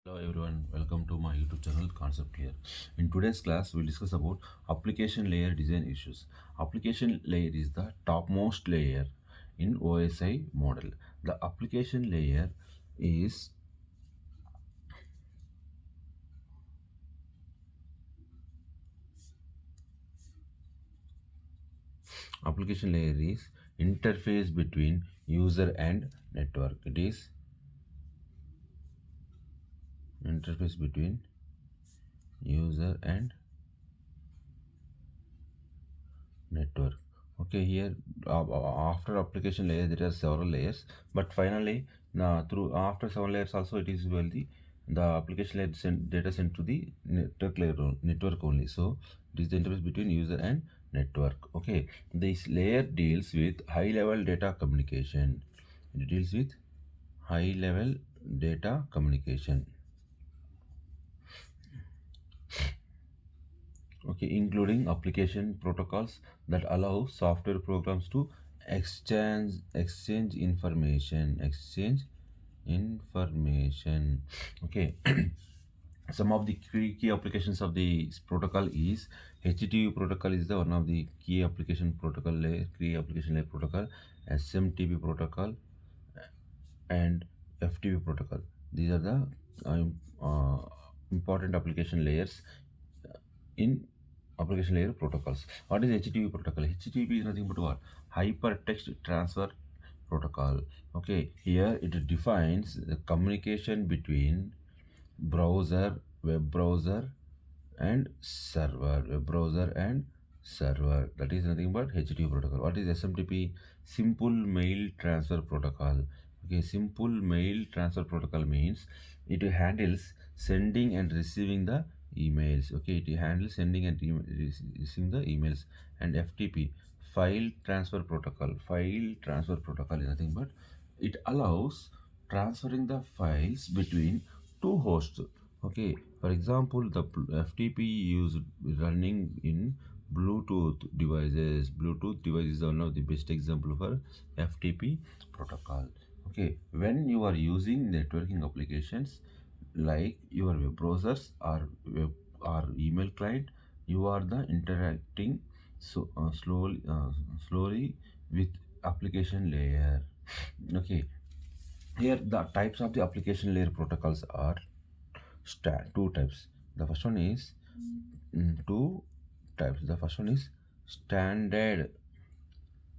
Hello everyone, welcome to my YouTube channel Concept here. In today's class, we'll discuss about application layer design issues. Application layer is the topmost layer in OSI model. The is application layer is interface between user and network. It is interface between user and network. Okay, here after application layer there are several layers, but finally now through after several layers also it is well the application layer data sent to the network layer network only. So it is the interface between user and network. Okay, this layer deals with high level data communication. It deals with high level data communication. Okay, including application protocols that allow software programs to exchange information. Okay. Some of the key applications of the protocol is HTTP protocol is the one of the key application protocol layer, key application layer protocol, SMTP protocol, and FTP protocol. These are the uh, important application layers in application layer protocols. What is HTTP protocol? HTTP is nothing but what? Hypertext transfer protocol. Okay, here it defines the communication between browser, web browser, and server, web browser and server. That is nothing but HTTP protocol. What is SMTP? Simple mail transfer protocol. Okay, simple mail transfer protocol means it handles sending and receiving the emails. Okay, it handles sending and receiving the emails. And FTP, file transfer protocol. File transfer protocol is nothing but it allows transferring the files between two hosts. Okay, for example, the FTP used running in Bluetooth devices. Bluetooth device is one of the best example for FTP protocol. Okay, when you are using networking applications like your web browsers or web or email client, you are the interacting slowly with application layer. Okay, here the types of the application layer protocols are two types. The first one is two types. The first one is standard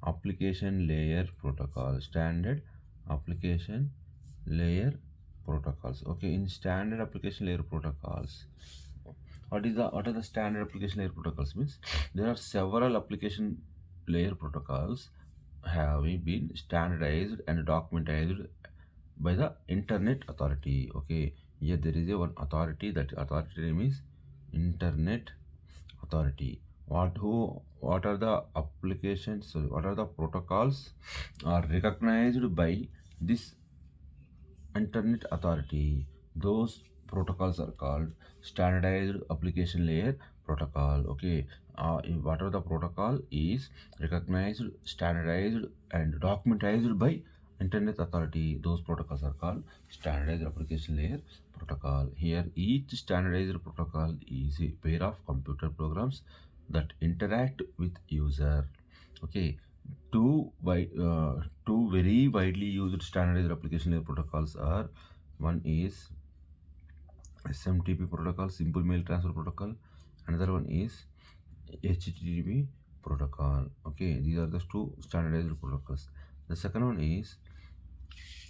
application layer protocol. Standard application layer protocols. Okay, in standard application layer protocols, what are the standard application layer protocols means? There are several application layer protocols having been standardized and documented by the Internet Authority. Okay, here there is a one authority. That authority name is Internet Authority. What are the applications? Sorry, what are the protocols are recognized by this Internet Authority? Those protocols are called standardized application layer protocol. Okay, whatever the protocol is recognized, standardized, and documented by Internet Authority, those protocols are called standardized application layer protocol. Here, each standardized protocol is a pair of computer programs that interact with user. Okay, two very widely used standardized application layer protocols are, one is SMTP protocol, simple mail transfer protocol. Another one is HTTP protocol. Okay, these are the two standardized protocols. The second one is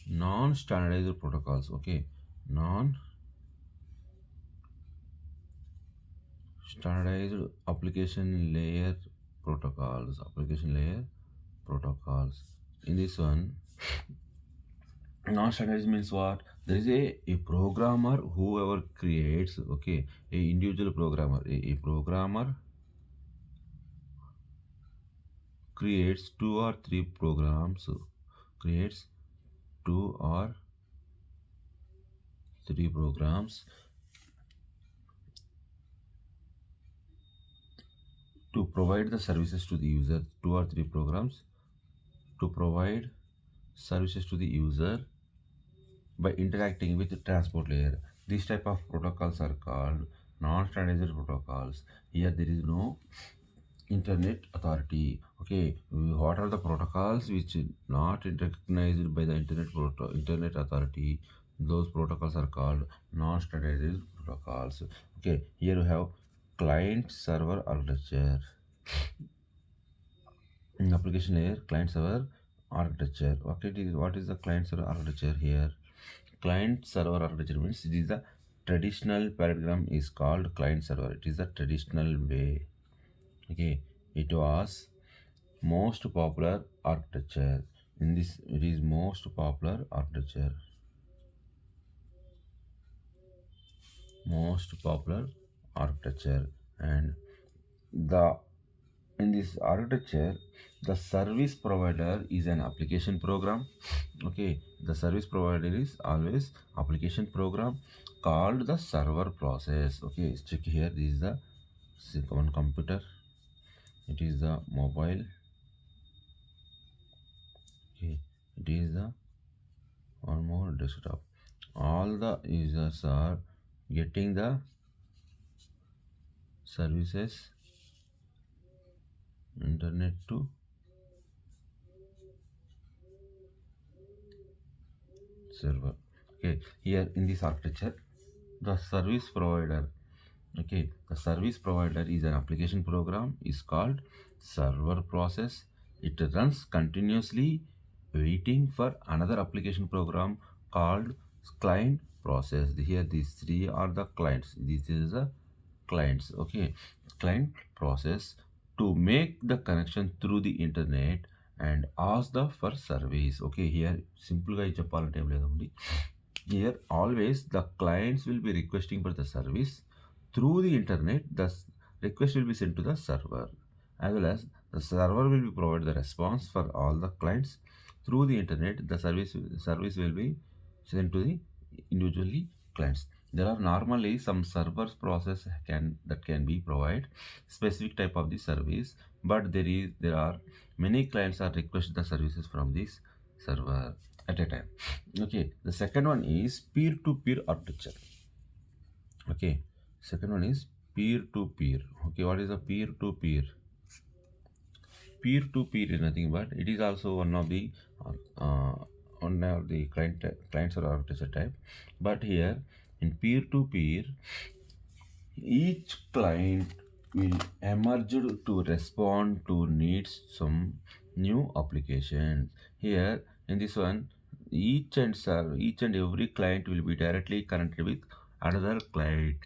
non-standardized protocols. Okay, non-standardized application layer protocols. In this one, non-standardized means what? There is a programmer whoever creates, okay, a individual programmer, a programmer creates two or three programs, creates two or three programs to provide the services to the user. Two or three programs to provide services to the user by interacting with the transport layer. These type of protocols are called non-standardized protocols. Here there is no internet authority. Okay, what are the protocols which not recognized by the internet authority? Those protocols are called non-standardized protocols. Okay, here we have client server architecture. In application layer, client server architecture. What is the client server architecture here? Client server architecture means it is the traditional paradigm is called client server. It is the traditional way. Okay, it was most popular architecture. In this, it is most popular architecture. Most popular architecture. And the in this architecture, the service provider is an application program. Okay, the service provider is always application program called the server process. Okay, check here. This is the one computer. It is the mobile. Okay, it is the one more desktop. All the users are getting the services internet to server. Okay, here in this architecture, the service provider, okay, the service provider is an application program is called server process. It runs continuously waiting for another application program called client process. Here these three are the clients. This is the clients. Okay, client process to make the connection through the internet and ask the for service. Okay, here simple గా చెప్పాలంటే ఏం లేదండి. Here always the clients will be requesting for the service through the internet. The request will be sent to the server, as well as the server will be provide the response for all the clients through the internet. The service will be sent to the individually clients. There are normally some servers process can be provide specific type of the service, but there are many clients are request the services from this server at a time. Okay, the second one is peer-to-peer architecture. Okay, second one is peer-to-peer. Okay, what is a peer-to-peer? Peer-to-peer is nothing but it is also uh, one of the clients or architecture type. But here in peer-to-peer, each client will emerge to respond to needs some new applications. Here in this one, each and every client will be directly connected with another client.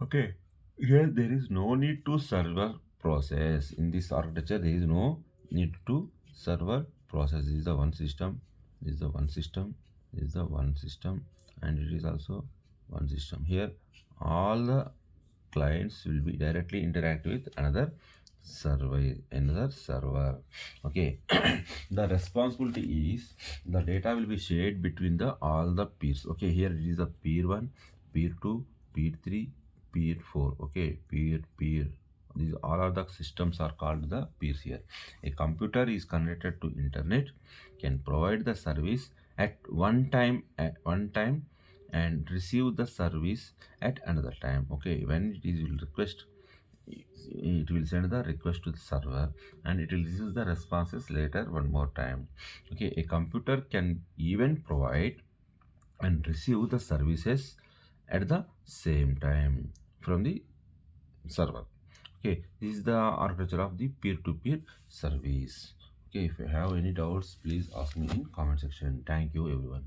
Okay, here there is no need to server process. In this architecture, there is no need to server process. This is the one system. This is the one system. This is the one system, and it is also one system. Here, all the clients will be directly interact with another server. Okay, the responsibility is the data will be shared between the all the peers. Okay, here it is a peer 1, peer 2, peer 3, peer 4. Okay, peer. These all are the systems are called the peers here. A computer is connected to internet can provide the service at one time and receive the service at another time. Okay, when it is will request, it will send the request to the server and it will receive the responses later one more time. Okay, a computer can even provide and receive the services at the same time from the server. Okay, this is the architecture of the peer-to-peer service. Okay, if you have any doubts, please ask me in comment section. Thank you everyone.